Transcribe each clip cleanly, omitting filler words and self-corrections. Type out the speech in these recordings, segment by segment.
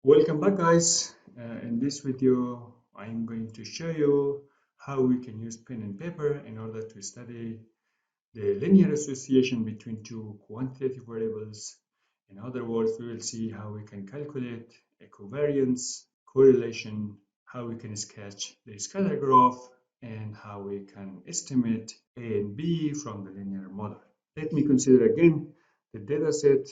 Welcome back, guys. In this video, I'm going to show you how we can use pen and paper in order to study the linear association between two quantitative variables. In other words, we will see how we can calculate a covariance, correlation, how we can sketch the scatter graph, and how we can estimate A and B from the linear model. Let me consider again the data set,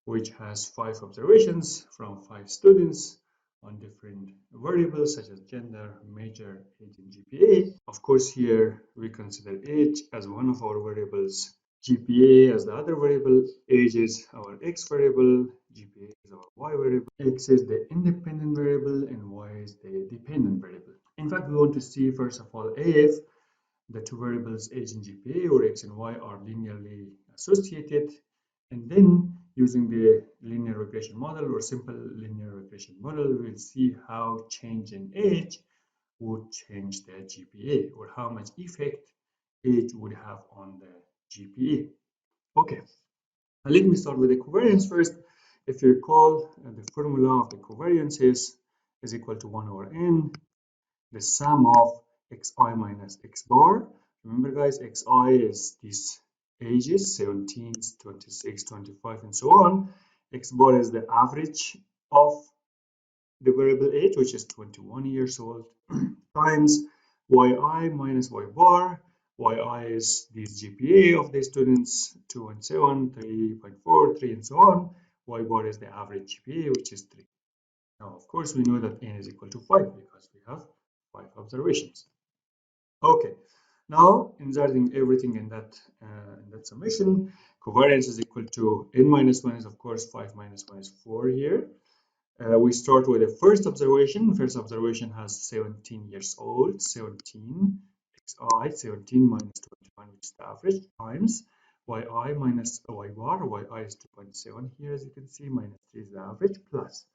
which has 5 observations from 5 students on different variables such as gender, major, age, and GPA. Of course, here we consider age as one of our variables, GPA as the other variable, age is our x variable, GPA is our y variable, x is the independent variable, and y is the dependent variable. In fact, we want to see first of all if the two variables age and GPA, or x and y, are linearly associated, and then using the linear regression model or simple linear regression model, we'll see how change in age would change the GPA, or how much effect age would have on the GPA. Okay, now let me start with the covariance first. If you recall, the formula of the covariance is equal to 1 over n, the sum of xi minus x bar. Remember, guys, xi is these ages, 17, 26, 25, and so on. X bar is the average of the variable age, which is 21 years old, times yi minus y bar. Yi is this GPA of the students, 2.7, 3.4, 3, and so on. Y bar is the average GPA, which is 3. Now, of course, we know that n is equal to 5 because we have 5 observations. Okay, now inserting everything in that summation, covariance is equal to n minus 1 is of course 5 minus 1 is 4 here. We start with the first observation. First observation has 17 years old, 17 xi, 17 minus 21, which is the average, times yi minus y bar. Yi is 2.7 here, as you can see, minus 3 is the average, plus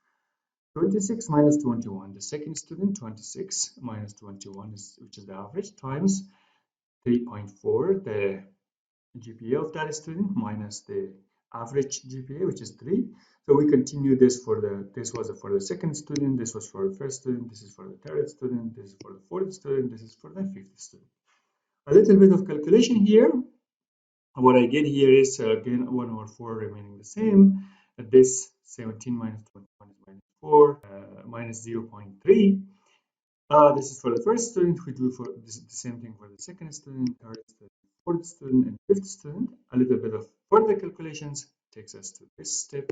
26 minus 21, the second student, 26 minus 21, which is the average, times 3.4, the GPA of that student, minus the average GPA, which is 3. So we continue this this was for the second student, this was for the first student, this is for the third student, this is for the fourth student, this is for the fifth student. A little bit of calculation here. What I get here is again 1 over 4 remaining the same. This 17 minus 21 is minus 4, minus 0.3. This is for the first student. We do for the same thing for the second student, third student, fourth student, and fifth student. A little bit of further calculations takes us to this step,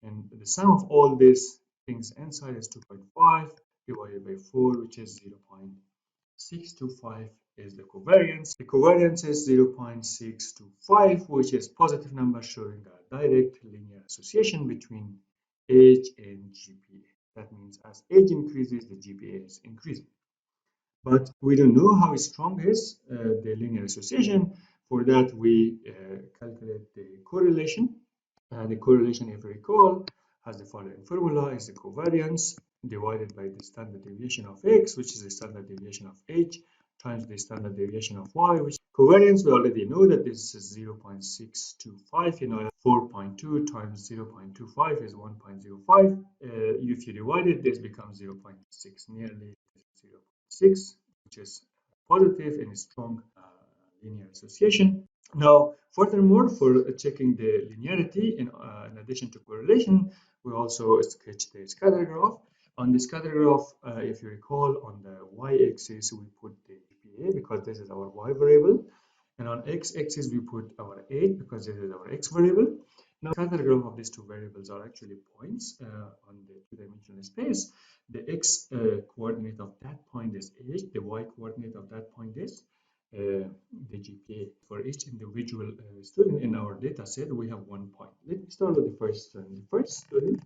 and the sum of all these things inside is 2.5 divided by 4, which is 0.625 is the covariance. The covariance is 0.625, which is positive number showing a direct linear association between age and GPA. That means as age increases, the GPA is increasing. But we don't know how strong is the linear association. For that, we calculate the correlation. The correlation, if you recall, has the following formula: is the covariance divided by the standard deviation of x, which is the standard deviation of h, times the standard deviation of y, which covariance, we already know that this is 0.625. You know, 4.2 times 0.25 is 1.05. If you divide it, this becomes 0.6, nearly 0.6, which is positive and strong linear association. Now, furthermore, for checking the linearity, in addition to correlation, we also sketch the scatter graph. On the scatter graph, if you recall, on the y-axis we put the GPA because this is our y variable, and on x-axis we put our age because this is our x variable. Now, the scatter graph of these two variables are actually points on the two-dimensional space. The x coordinate of that point is age. The y coordinate of that point is the GPA. For each individual student in our data set, we have 1 point. Let me start with the first student. The first student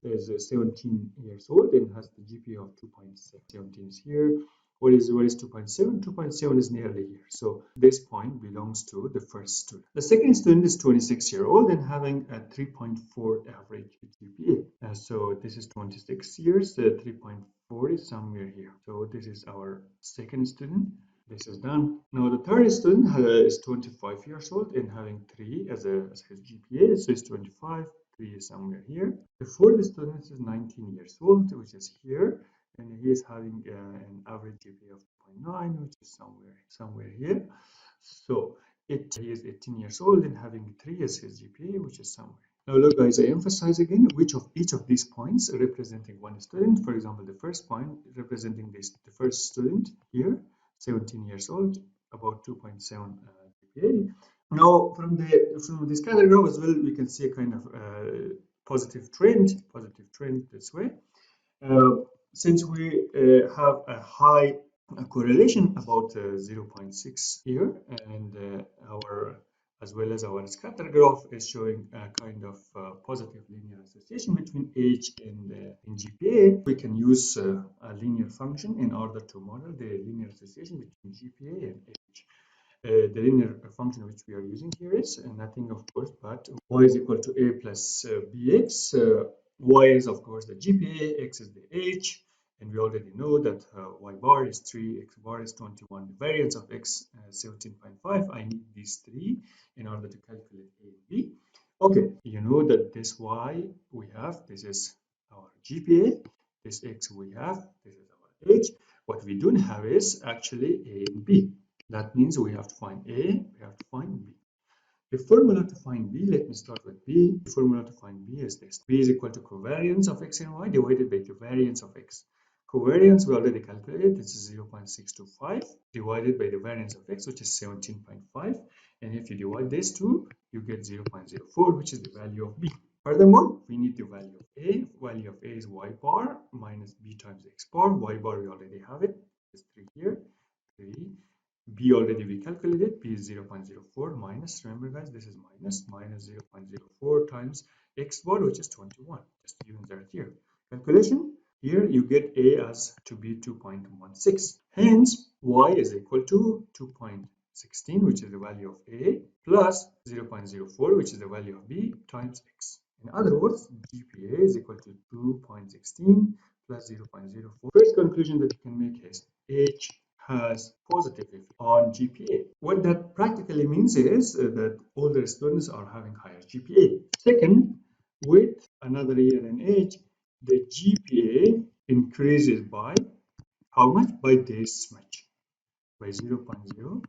is 17 years old and has the GPA of 2.7. 17 is here. What is 2.7? 2.7 is nearly here. So this point belongs to the first student. The second student is 26 years old and having a 3.4 average GPA. So this is 26 years. 3.4 is somewhere here. So this is our second student. This is done. Now the third student is 25 years old and having 3 as his GPA, so it's 25, 3 is somewhere here. The fourth student is 19 years old, which is here, and he is having an average GPA of 2.9, which is somewhere here. So he is 18 years old and having 3 as his GPA, which is somewhere. Now look guys, I emphasize again each of these points representing one student. For example, the first point representing the first student here, 17 years old, about 2.7 GPA. Now from the scatter graph as well, we can see a kind of positive trend this way. Since we have a high correlation about 0.6 here, and as well as our scatter graph is showing a kind of positive linear association between age and GPA, we can use a linear function in order to model the linear association between GPA and age. The linear function which we are using here is nothing, of course, but y is equal to a plus bx. Y is, of course, the GPA, x is the age, and we already know that y bar is 3, x bar is 21. The variance of x 17.5. I need these three in order to calculate a and b. Okay, you know that this y we have, this is our GPA, this x we have, this is our age. What we don't have is actually a and b. That means we have to find A, we have to find B. The formula to find B, let me start with B. The formula to find B is this. B is equal to covariance of x and y divided by the variance of x. Covariance we already calculated, this is 0.625 divided by the variance of x, which is 17.5. And if you divide these two, you get 0.04, which is the value of B. Furthermore, we need the value of A. Value of A is y bar minus B times x bar. Y bar we already have it. It's 3 here. 3. B already we calculated. B is 0.04 minus, remember guys, this is minus 0.04 times x bar, which is 21. Just use that here. Calculation, here you get A as to be 2.16. Hence, y is equal to 2.16, which is the value of A, plus 0.04, which is the value of B, times x. In other words, GPA is equal to 2.16 plus 0.04. First conclusion that you can make is H has positive effect on GPA. What that practically means is that older students are having higher GPA. Second, with another year in age, the GPA increases by how much? By this much, by 0.0